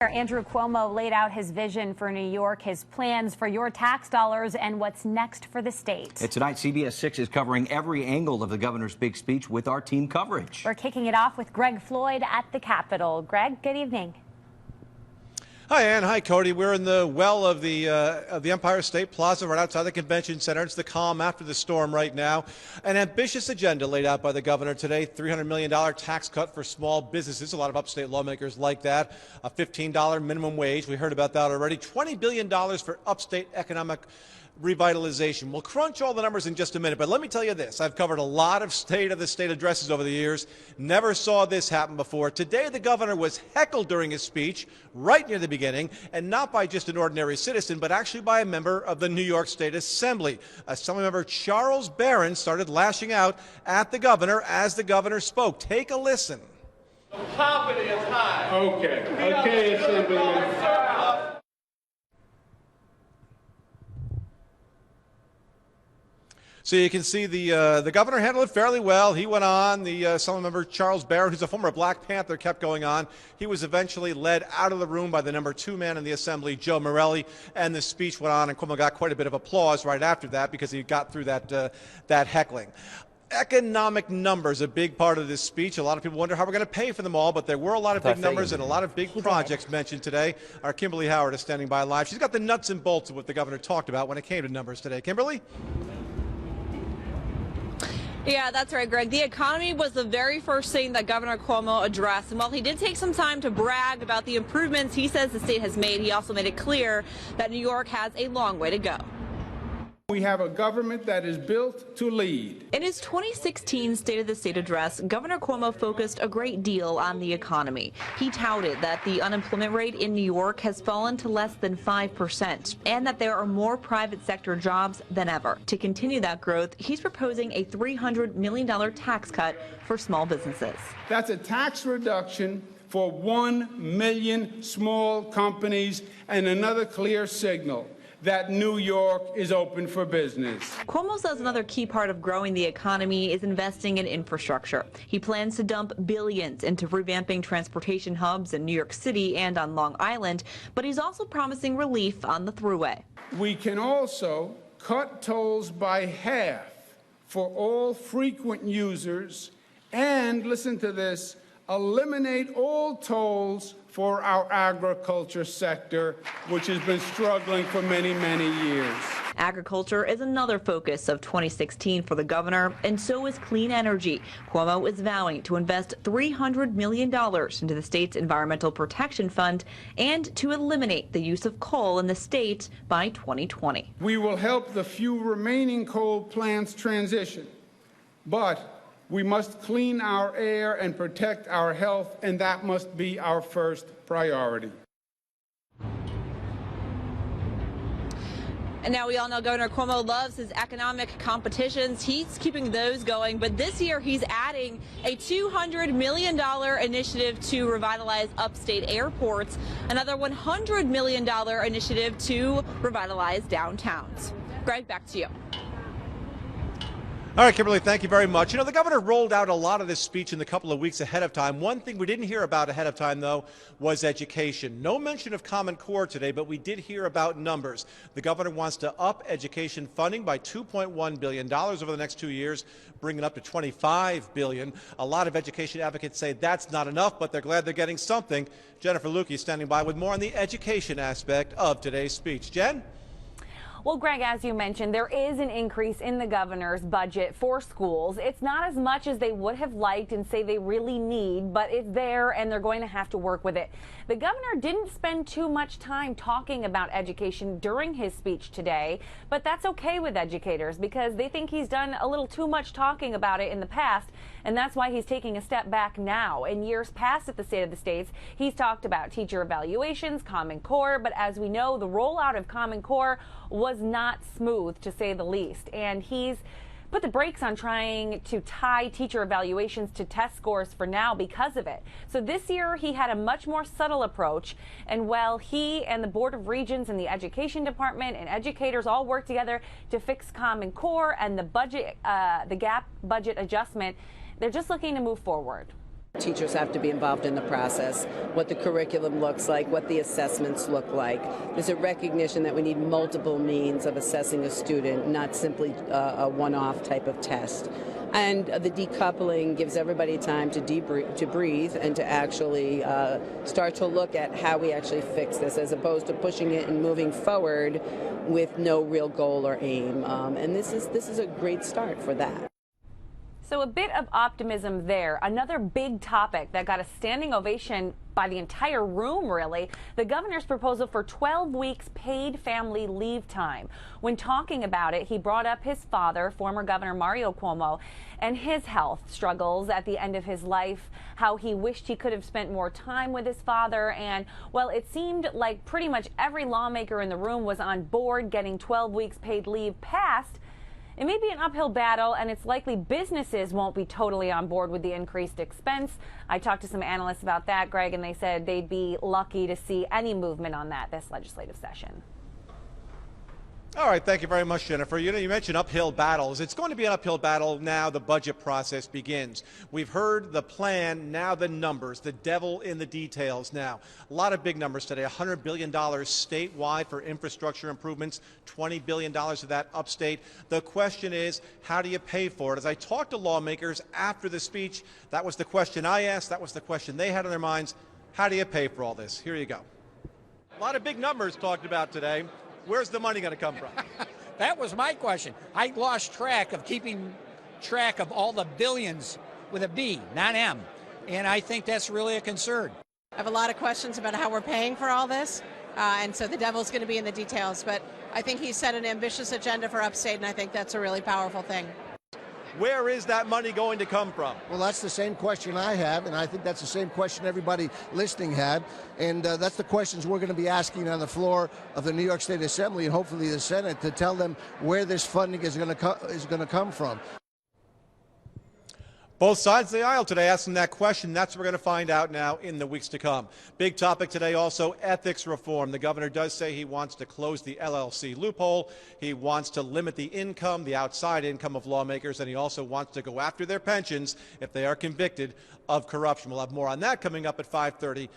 Andrew Cuomo laid out his vision for New York, his plans for your tax dollars, and what's next for the state. And tonight, CBS6 is covering every angle of the governor's big speech with our team coverage. We're kicking it off with Greg Floyd at the Capitol. Greg, good evening. Hi, Ann. Hi, Cody. We're in the well of the Empire State Plaza right outside the convention center. It's the calm after the storm right now. An ambitious agenda laid out by the governor today, $300 million tax cut for small businesses. A lot of upstate lawmakers like that. A $15 minimum wage. We heard about that already. $20 billion for upstate economic revitalization. We'll crunch all the numbers in just a minute, but let me tell you this. I've covered a lot of state addresses over the years. Never saw this happen before. Today, the governor was heckled during his speech right near the beginning, and not by just an ordinary citizen, but actually by a member of the New York State Assembly. Assemblymember Charles Barron started lashing out at the governor as the governor spoke. Take a listen. The poverty is high. Okay, Assemblyman. So you can see the governor handled it fairly well. He went on. The Assemblymember Charles Barron, who's a former Black Panther, kept going on. He was eventually led out of the room by the number 2 man in the Assembly, Joe Morelli, and the speech went on, and Cuomo got quite a bit of applause right after that because he got through that heckling. Economic numbers, a big part of this speech. A lot of people wonder how we're going to pay for them all, but there were a lot of big numbers and a lot of big projects mentioned today. Our Kimberly Howard is standing by live. She's got the nuts and bolts of what the governor talked about when it came to numbers today. Kimberly? Yeah, that's right, Greg. The economy was the very first thing that Governor Cuomo addressed. And while he did take some time to brag about the improvements he says the state has made, he also made it clear that New York has a long way to go. We have a government that is built to lead. In his 2016 State of the State address, Governor Cuomo focused a great deal on the economy. He touted that the unemployment rate in New York has fallen to less than 5% and that there are more private sector jobs than ever. To continue that growth, he's proposing a $300 million tax cut for small businesses. That's a tax reduction for 1 million small companies and another clear signal that New York is open for business. Cuomo says another key part of growing the economy is investing in infrastructure. He plans to dump billions into revamping transportation hubs in New York City and on Long Island, but he's also promising relief on the Thruway. We can also cut tolls by half for all frequent users and, listen to this, eliminate all tolls for our agriculture sector, which has been struggling for many, many years. Agriculture is another focus of 2016 for the governor, and so is clean energy. Cuomo is vowing to invest $300 million into the state's Environmental Protection Fund and to eliminate the use of coal in the state by 2020. We will help the few remaining coal plants transition, but we must clean our air and protect our health, and that must be our first priority. And now we all know Governor Cuomo loves his economic competitions. He's keeping those going, but this year he's adding a $200 million initiative to revitalize upstate airports, another $100 million initiative to revitalize downtowns. Greg, back to you. All right, Kimberly, thank you very much. You know, the governor rolled out a lot of this speech in the couple of weeks ahead of time. One thing we didn't hear about ahead of time, though, was education. No mention of Common Core today, but we did hear about numbers. The governor wants to up education funding by $2.1 billion over the next 2 years, bring it up to $25 billion. A lot of education advocates say that's not enough, but they're glad they're getting something. Jennifer Lukey standing by with more on the education aspect of today's speech. Jen? Well, Greg, as you mentioned, there is an increase in the governor's budget for schools. It's not as much as they would have liked and say they really need, but it's there and they're going to have to work with it. The governor didn't spend too much time talking about education during his speech today, but that's okay with educators because they think he's done a little too much talking about it in the past, and that's why he's taking a step back now. In years past at the State of the States, he's talked about teacher evaluations, Common Core, but as we know, the rollout of Common Core was not smooth, to say the least, and he's put the brakes on trying to tie teacher evaluations to test scores for now because of it. So this year he had a much more subtle approach, and while he and the Board of Regents and the Education Department and educators all work together to fix Common Core and the budget, the gap budget adjustment, they're just looking to move forward. Teachers have to be involved in the process, what the curriculum looks like, what the assessments look like. There's a recognition that we need multiple means of assessing a student, not simply a one-off type of test. And the decoupling gives everybody time to breathe and to actually start to look at how we actually fix this, as opposed to pushing it and moving forward with no real goal or aim. And this is a great start for that. So a bit of optimism there. Another big topic that got a standing ovation by the entire room, really, the governor's proposal for 12 weeks paid family leave time. When talking about it, he brought up his father, former Governor Mario Cuomo, and his health struggles at the end of his life, how he wished he could have spent more time with his father. And, well, it seemed like pretty much every lawmaker in the room was on board getting 12 weeks paid leave passed. It may be an uphill battle, and it's likely businesses won't be totally on board with the increased expense. I talked to some analysts about that, Greg, and they said they'd be lucky to see any movement on that this legislative session. All right, thank you very much, Jennifer. You mentioned uphill battles. It's going to be an uphill battle now the budget process begins. We've heard the plan, now the numbers, the devil in the details now. A lot of big numbers today, $100 billion statewide for infrastructure improvements, $20 billion of that upstate. The question is, how do you pay for it? As I talked to lawmakers after the speech, that was the question I asked, that was the question they had on their minds. How do you pay for all this? Here you go. A lot of big numbers talked about today. Where's the money going to come from? That was my question. I lost track of keeping track of all the billions with a B, not M. And I think that's really a concern. I have a lot of questions about how we're paying for all this. And so the devil's going to be in the details. But I think he set an ambitious agenda for upstate, and I think that's a really powerful thing. Where is that money going to come from? Well, that's the same question I have, and I think that's the same question everybody listening had. And that's the questions we're going to be asking on the floor of the New York State Assembly and hopefully the Senate to tell them where this funding is going to come from. Both sides of the aisle today asking that question. That's what we're going to find out now in the weeks to come. Big topic today also, ethics reform. The governor does say he wants to close the LLC loophole. He wants to limit the income, the outside income of lawmakers, and he also wants to go after their pensions if they are convicted of corruption. We'll have more on that coming up at 5:30.